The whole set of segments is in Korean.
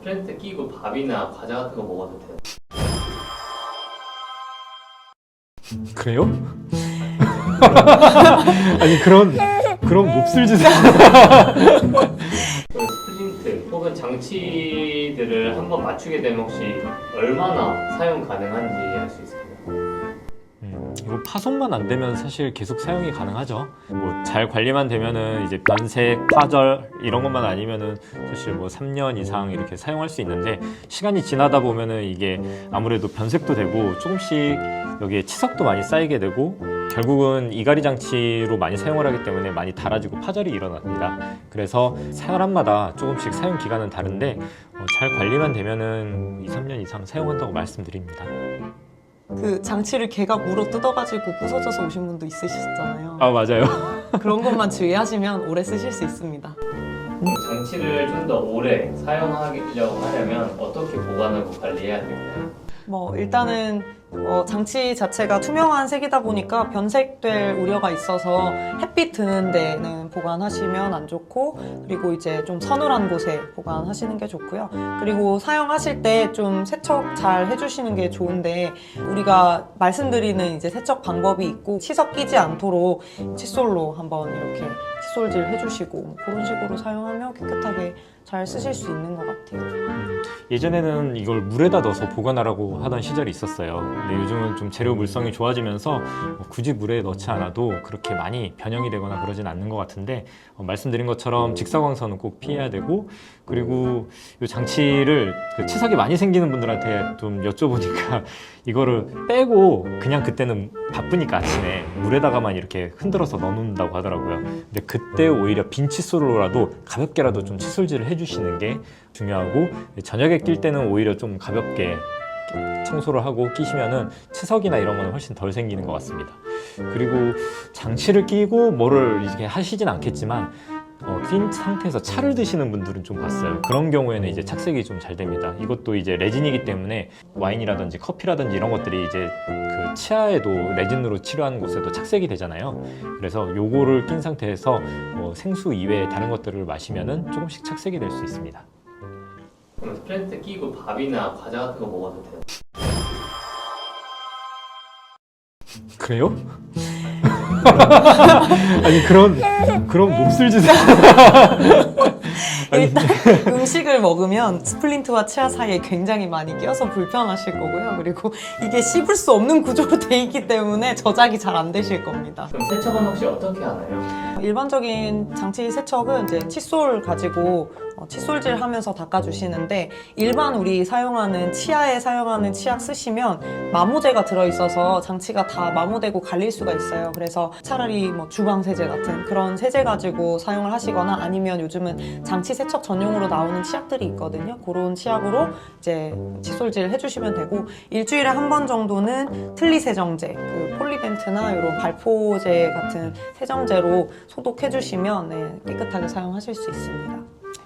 스프린트 끼고 밥이나 과자 같은 거 먹어도 돼요? 그래요? 아니 그런 몹쓸 짓을 그 스프린트 혹은 장치들을 한번 맞추게 되면 혹시 얼마나 사용 가능한지 알 수 있을까요? 이거 파손만 안 되면 사실 계속 사용이 가능하죠. 뭐 잘 관리만 되면은 이제 변색, 파절 이런 것만 아니면은 사실 뭐 3년 이상 이렇게 사용할 수 있는데 시간이 지나다 보면은 이게 아무래도 변색도 되고 조금씩 여기에 치석도 많이 쌓이게 되고 결국은 이갈이 장치로 많이 사용을 하기 때문에 많이 닳아지고 파절이 일어납니다. 그래서 사람마다 조금씩 사용 기간은 다른데 잘 관리만 되면은 2, 3년 이상 사용한다고 말씀드립니다. 그 장치를 개가 물어 뜯어가지고 부서져서 오신 분도 있으셨잖아요. 아 맞아요. 그런 것만 주의하시면 오래 쓰실 수 있습니다. 장치를 좀 더 오래 사용하려고 하려면 어떻게 보관하고 관리해야 될까요? 일단은 장치 자체가 투명한 색이다 보니까 변색될 우려가 있어서 햇빛 드는 데는 보관하시면 안 좋고, 그리고 이제 좀 서늘한 곳에 보관하시는 게 좋고요. 그리고 사용하실 때 좀 세척 잘 해주시는 게 좋은데, 우리가 말씀드리는 이제 세척 방법이 있고 치석 끼지 않도록 칫솔로 한번 이렇게 칫솔질 해주시고 그런 식으로 사용하면 깨끗하게 잘 쓰실 수 있는 것 같아요. 예전에는 이걸 물에다 넣어서 보관하라고 하던 시절이 있었어요. 근데 요즘은 좀 재료 물성이 좋아지면서 굳이 물에 넣지 않아도 그렇게 많이 변형이 되거나 그러진 않는 것 같은데, 말씀드린 것처럼 직사광선은 꼭 피해야 되고, 그리고 이 장치를 그 치석이 많이 생기는 분들한테 좀 여쭤보니까 이거를 빼고 그냥 그때는 바쁘니까 아침에 물에다가만 이렇게 흔들어서 넣는다고 하더라고요. 근데 그때 오히려 빈 칫솔로라도 가볍게라도 좀 칫솔질을 해주시는 게 중요하고, 저녁에 낄 때는 오히려 좀 가볍게 청소를 하고 끼시면은 치석이나 이런 거는 훨씬 덜 생기는 것 같습니다. 그리고 장치를 끼고 뭐를 이렇게 하시진 않겠지만 낀 상태에서 차를 드시는 분들은 좀 봤어요. 그런 경우에는 이제 착색이 좀 잘 됩니다. 이것도 이제 레진이기 때문에 와인이라든지 커피라든지 이런 것들이 이제 그 치아에도 레진으로 치료하는 곳에도 착색이 되잖아요. 그래서 요거를 낀 상태에서 생수 이외에 다른 것들을 마시면은 조금씩 착색이 될 수 있습니다. 그럼 스프린트 끼고 밥이나 과자 같은 거 먹어도 돼요? 그래요? 아니 그런 몹쓸 짓을 일단 음식을 먹으면 스플린트와 치아 사이에 굉장히 많이 껴서 불편하실 거고요. 그리고 이게 씹을 수 없는 구조로 돼 있기 때문에 저작이 잘 안 되실 겁니다. 그럼 세척은 혹시 어떻게 하나요? 일반적인 장치 세척은 이제 칫솔 가지고 칫솔질 하면서 닦아주시는데, 일반 우리 사용하는 치아에 사용하는 치약 쓰시면 마모제가 들어있어서 장치가 다 마모되고 갈릴 수가 있어요. 그래서 차라리 뭐 주방 세제 같은 그런 세제 가지고 사용을 하시거나, 아니면 요즘은 장치 세척 전용으로 나오는 치약들이 있거든요. 그런 치약으로 이제 칫솔질 해주시면 되고, 일주일에 한 번 정도는 틀니 세정제, 그 폴리덴트나 이런 발포제 같은 세정제로 소독해주시면 깨끗하게 사용하실 수 있습니다.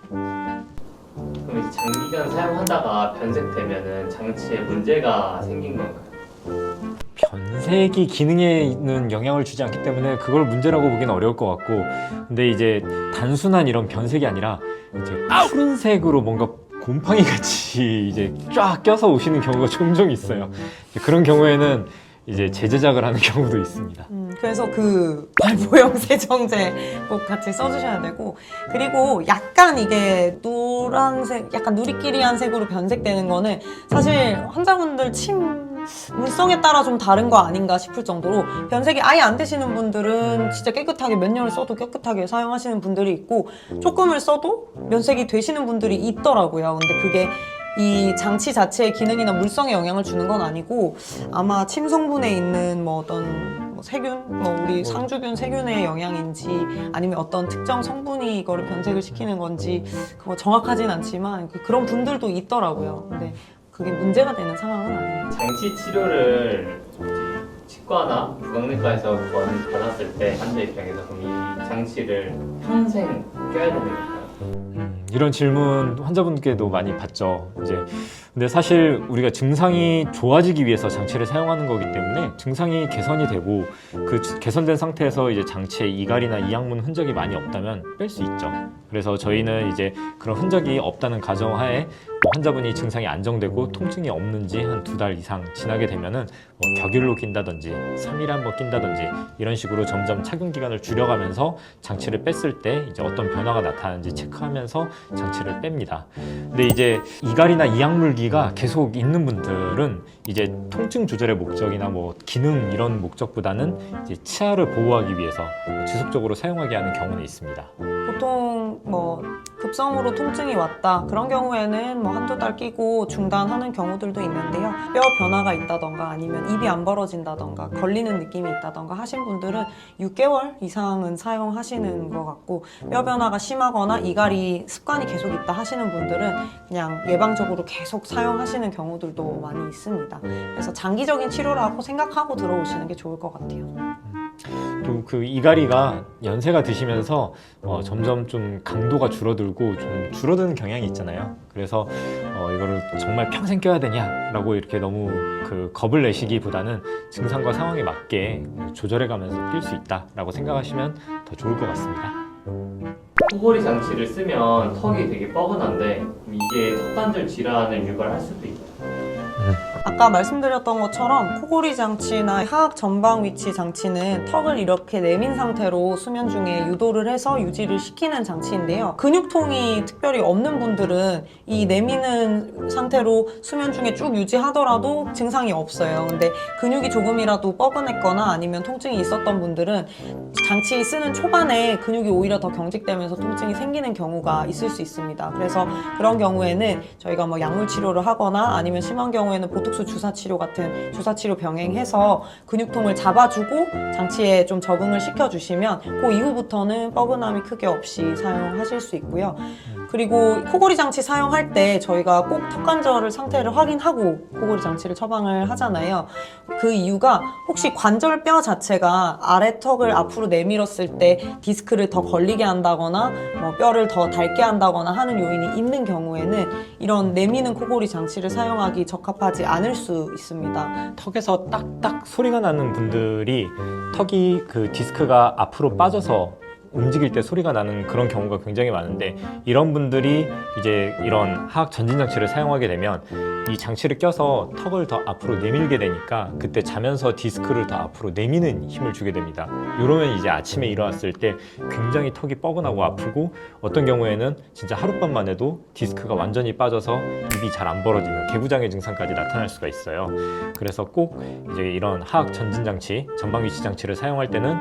그럼 이제 장기간 사용하다가 변색되면은 장치에 문제가 생긴 건가요? 변색이 기능에는 영향을 주지 않기 때문에 그걸 문제라고 보기는 어려울 것 같고, 근데 이제 단순한 이런 변색이 아니라 이제 푸른색으로 뭔가 곰팡이 같이 이제 쫙 껴서 오시는 경우가 종종 있어요. 그런 경우에는 이제 재제작을 하는 경우도 있습니다. 그래서 그 발포용 세정제 꼭 같이 써주셔야 되고, 그리고 약간 이게 노란색, 약간 누리끼리한 색으로 변색되는 거는 사실 환자분들 침 물성에 따라 좀 다른 거 아닌가 싶을 정도로, 변색이 아예 안 되시는 분들은 진짜 깨끗하게 몇 년을 써도 깨끗하게 사용하시는 분들이 있고, 조금을 써도 면색이 되시는 분들이 있더라고요. 근데 그게 이 장치 자체의 기능이나 물성에 영향을 주는 건 아니고, 아마 침 성분에 있는 뭐 어떤 세균, 우리 상주균 세균의 영향인지, 아니면 어떤 특정 성분이 이거를 변색을 시키는 건지 그거 정확하진 않지만 그런 분들도 있더라고요. 근데 그게 문제가 되는 상황은 아닙니다. 장치 치료를 이제 치과나 부강내과에서 받았을 때 환자 입장에서 그럼 이 장치를 평생 껴야 되는 건가요? 이런 질문 환자분께도 많이 받죠. 근데 사실 우리가 증상이 좋아지기 위해서 장치를 사용하는 거기 때문에 증상이 개선이 되고, 그 개선된 상태에서 이제 장치에 이갈이나 이학문 흔적이 많이 없다면 뺄 수 있죠. 그래서 저희는 이제 그런 흔적이 없다는 가정하에 환자분이 증상이 안정되고 통증이 없는지 한 2달 이상 지나게 되면은 격일로 낀다든지 3일에 한 번 낀다든지 이런 식으로 점점 착용 기간을 줄여가면서 장치를 뺐을 때 이제 어떤 변화가 나타나는지 체크하면서 장치를 뺍니다. 근데 이제 이갈이나 이약물기가 계속 있는 분들은 이제 통증 조절의 목적이나 뭐 기능 이런 목적보다는 이제 치아를 보호하기 위해서 지속적으로 사용하게 하는 경우는 있습니다. 보통 뭐 급성으로 통증이 왔다 그런 경우에는 뭐 한두 달 끼고 중단하는 경우들도 있는데요. 뼈 변화가 있다던가 아니면 입이 안 벌어진다던가 걸리는 느낌이 있다던가 하신 분들은 6개월 이상은 사용하시는 것 같고, 뼈 변화가 심하거나 이갈이 습관이 계속 있다 하시는 분들은 그냥 예방적으로 계속 사용하시는 경우들도 많이 있습니다. 그래서 장기적인 치료라고 생각하고 들어오시는 게 좋을 것 같아요. 또 그 이갈이가 연세가 드시면서 점점 좀 강도가 줄어들고 좀 줄어드는 경향이 있잖아요. 그래서 이거를 정말 평생 껴야 되냐라고 이렇게 너무 그 겁을 내시기보다는 증상과 상황에 맞게 조절해가면서 낄 수 있다라고 생각하시면 더 좋을 것 같습니다. 코골이 장치를 쓰면 턱이 되게 뻐근한데 이게 턱관절 질환을 유발할 수도 있다. 아까 말씀드렸던 것처럼 코골이 장치나 하악 전방 위치 장치는 턱을 이렇게 내민 상태로 수면 중에 유도를 해서 유지를 시키는 장치인데요. 근육통이 특별히 없는 분들은 이 내미는 상태로 수면 중에 쭉 유지하더라도 증상이 없어요. 근데 근육이 조금이라도 뻐근했거나 아니면 통증이 있었던 분들은 장치 쓰는 초반에 근육이 오히려 더 경직되면서 통증이 생기는 경우가 있을 수 있습니다. 그래서 그런 경우에는 저희가 뭐 약물 치료를 하거나 아니면 심한 경우에는 보톡스 주사 치료 같은 주사 치료 병행해서 근육통을 잡아주고 장치에 좀 적응을 시켜주시면 그 이후부터는 뻐근함이 크게 없이 사용하실 수 있고요. 그리고 코골이 장치 사용할 때 저희가 꼭 턱관절 상태를 확인하고 코골이 장치를 처방을 하잖아요. 그 이유가 혹시 관절뼈 자체가 아래 턱을 앞으로 내밀었을 때 디스크를 더 걸리게 한다거나 뭐 뼈를 더 닳게 한다거나 하는 요인이 있는 경우에는 이런 내미는 코골이 장치를 사용하기 적합하지 않을 수 있습니다. 턱에서 딱딱 소리가 나는 분들이 턱이 그 디스크가 앞으로 빠져서 움직일 때 소리가 나는 그런 경우가 굉장히 많은데, 이런 분들이 이제 이런 하악 전진 장치를 사용하게 되면 이 장치를 껴서 턱을 더 앞으로 내밀게 되니까 그때 자면서 디스크를 더 앞으로 내미는 힘을 주게 됩니다. 이러면 이제 아침에 일어났을 때 굉장히 턱이 뻐근하고 아프고, 어떤 경우에는 진짜 하룻밤만 해도 디스크가 완전히 빠져서 입이 잘 안 벌어지는 개구장애 증상까지 나타날 수가 있어요. 그래서 꼭 이제 이런 하악 전진 장치, 전방 위치 장치를 사용할 때는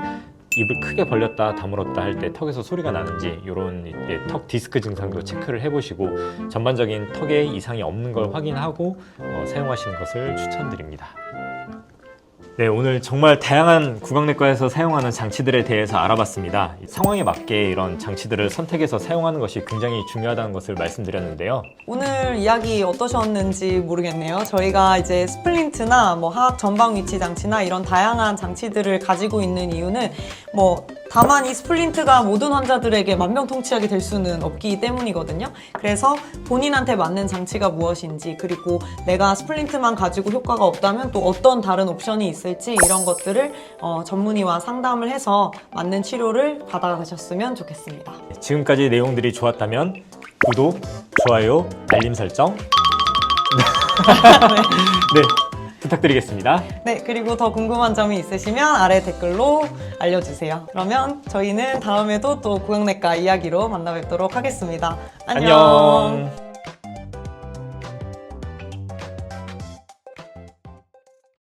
입을 크게 벌렸다 다물었다 할 때 턱에서 소리가 나는지 이런 턱 디스크 증상도 체크를 해보시고 전반적인 턱에 이상이 없는 걸 확인하고 사용하시는 것을 추천드립니다. 네, 오늘 정말 다양한 구강내과에서 사용하는 장치들에 대해서 알아봤습니다. 상황에 맞게 이런 장치들을 선택해서 사용하는 것이 굉장히 중요하다는 것을 말씀드렸는데요. 오늘 이야기 어떠셨는지 모르겠네요. 저희가 이제 스플린트나 뭐 하악 전방 위치 장치나 이런 다양한 장치들을 가지고 있는 이유는 뭐 다만 이 스플린트가 모든 환자들에게 만병통치약이 될 수는 없기 때문이거든요. 그래서 본인한테 맞는 장치가 무엇인지, 그리고 내가 스플린트만 가지고 효과가 없다면 또 어떤 다른 옵션이 있을지 이런 것들을 전문의와 상담을 해서 맞는 치료를 받아가셨으면 좋겠습니다. 지금까지 내용들이 좋았다면 구독, 좋아요, 알림 설정 네, 부탁드리겠습니다. 네, 그리고 더 궁금한 점이 있으시면 아래 댓글로 알려주세요. 그러면 저희는 다음에도 또 구강내과 이야기로 만나 뵙도록 하겠습니다. 안녕. 안녕.